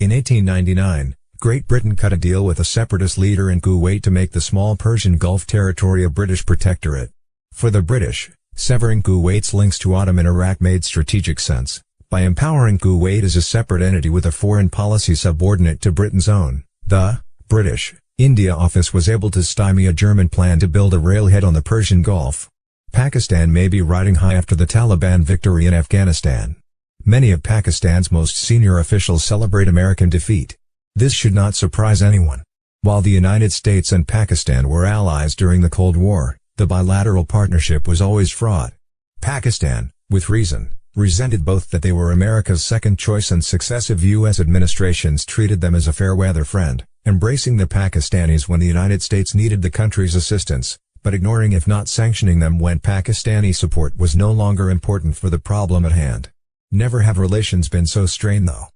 In 1899, Great Britain cut a deal with a separatist leader in Kuwait to make the small Persian Gulf territory a British protectorate. For the British, severing Kuwait's links to Ottoman Iraq made strategic sense, by empowering Kuwait as a separate entity with a foreign policy subordinate to Britain's own. The British India office was able to stymie a German plan to build a railhead on the Persian Gulf. Pakistan may be riding high after the Taliban victory in Afghanistan. Many of Pakistan's most senior officials celebrate American defeat. This should not surprise anyone. While the United States and Pakistan were allies during the Cold War, the bilateral partnership was always fraught. Pakistan, with reason, resented both that they were America's second choice and successive U.S. administrations treated them as a fair-weather friend, embracing the Pakistanis when the United States needed the country's assistance, but ignoring if not sanctioning them when Pakistani support was no longer important for the problem at hand. Never have relations been so strained though.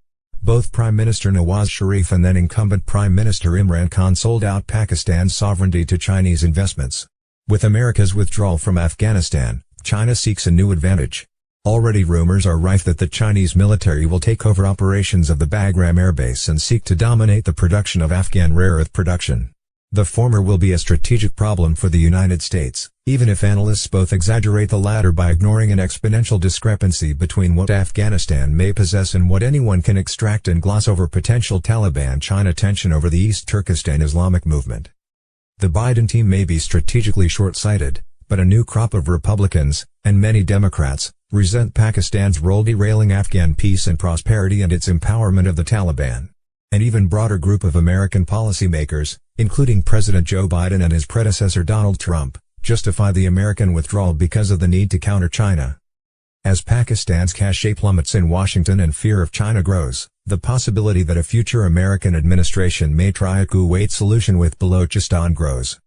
Both Prime Minister Nawaz Sharif and then incumbent Prime Minister Imran Khan sold out Pakistan's sovereignty to Chinese investments. With America's withdrawal from Afghanistan, China seeks a new advantage. Already rumors are rife that the Chinese military will take over operations of the Bagram Air Base and seek to dominate the production of Afghan rare earth production. The former will be a strategic problem for the United States, even if analysts both exaggerate the latter by ignoring an exponential discrepancy between what Afghanistan may possess and what anyone can extract and gloss over potential Taliban-China tension over the East Turkestan Islamic movement. The Biden team may be strategically short-sighted, but a new crop of Republicans, and many Democrats, resent Pakistan's role derailing Afghan peace and prosperity and its empowerment of the Taliban. An even broader group of American policymakers, including President Joe Biden and his predecessor Donald Trump, justify the American withdrawal because of the need to counter China. As Pakistan's cachet plummets in Washington and fear of China grows, the possibility that a future American administration may try a Kuwait solution with Balochistan grows.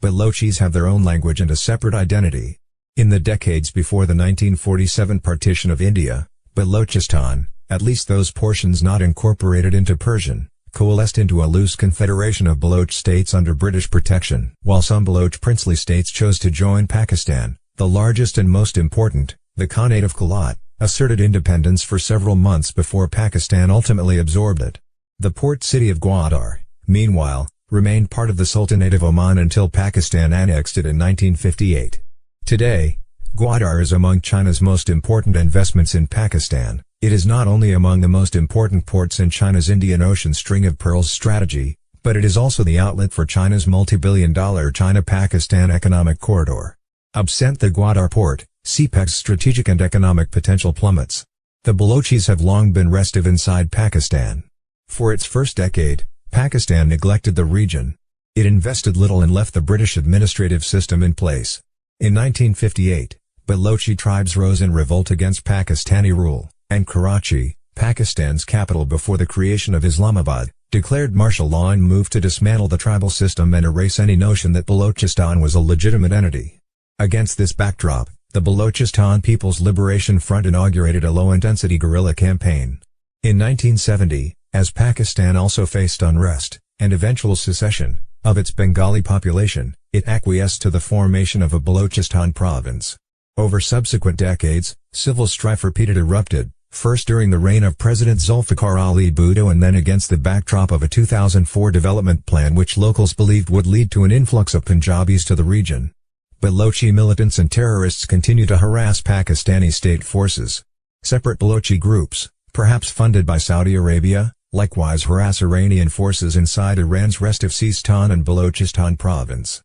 Balochis have their own language and a separate identity. In the decades before the 1947 partition of India, Balochistan, at least those portions not incorporated into Persian, coalesced into a loose confederation of Baloch states under British protection. While some Baloch princely states chose to join Pakistan, the largest and most important, the Khanate of Kuwait, asserted independence for several months before Pakistan ultimately absorbed it. The port city of Gwadar, meanwhile, remained part of the Sultanate of Oman until Pakistan annexed it in 1958. Today, Gwadar is among China's most important investments in Pakistan. It is not only among the most important ports in China's Indian Ocean string of pearls strategy, but it is also the outlet for China's multi-billion-dollar China-Pakistan economic corridor. Absent the Gwadar port, CPEC's strategic and economic potential plummets. The Balochis have long been restive inside Pakistan. For its first decade, Pakistan neglected the region. It invested little and left the British administrative system in place. In 1958, Balochi tribes rose in revolt against Pakistani rule, and Karachi, Pakistan's capital before the creation of Islamabad, declared martial law and moved to dismantle the tribal system and erase any notion that Balochistan was a legitimate entity. Against this backdrop, the Balochistan People's Liberation Front inaugurated a low-intensity guerrilla campaign. In 1970, as Pakistan also faced unrest, and eventual secession, of its Bengali population, it acquiesced to the formation of a Balochistan province. Over subsequent decades, civil strife erupted, first during the reign of President Zulfikar Ali Bhutto and then against the backdrop of a 2004 development plan which locals believed would lead to an influx of Punjabis to the region. Balochi militants and terrorists continue to harass Pakistani state forces. Separate Balochi groups, perhaps funded by Saudi Arabia, likewise harass Iranian forces inside Iran's restive Sistan and Balochistan province.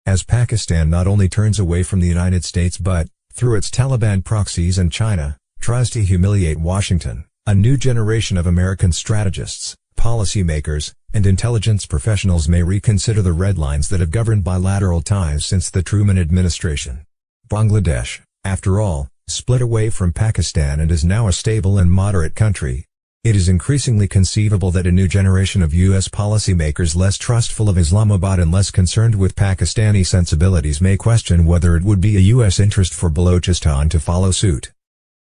As Pakistan not only turns away from the United States but, through its Taliban proxies and China, tries to humiliate Washington, a new generation of American strategists, policymakers, and intelligence professionals may reconsider the red lines that have governed bilateral ties since the Truman administration. Bangladesh, after all, split away from Pakistan and is now a stable and moderate country. It is increasingly conceivable that a new generation of U.S. policymakers less trustful of Islamabad and less concerned with Pakistani sensibilities may question whether it would be a U.S. interest for Balochistan to follow suit.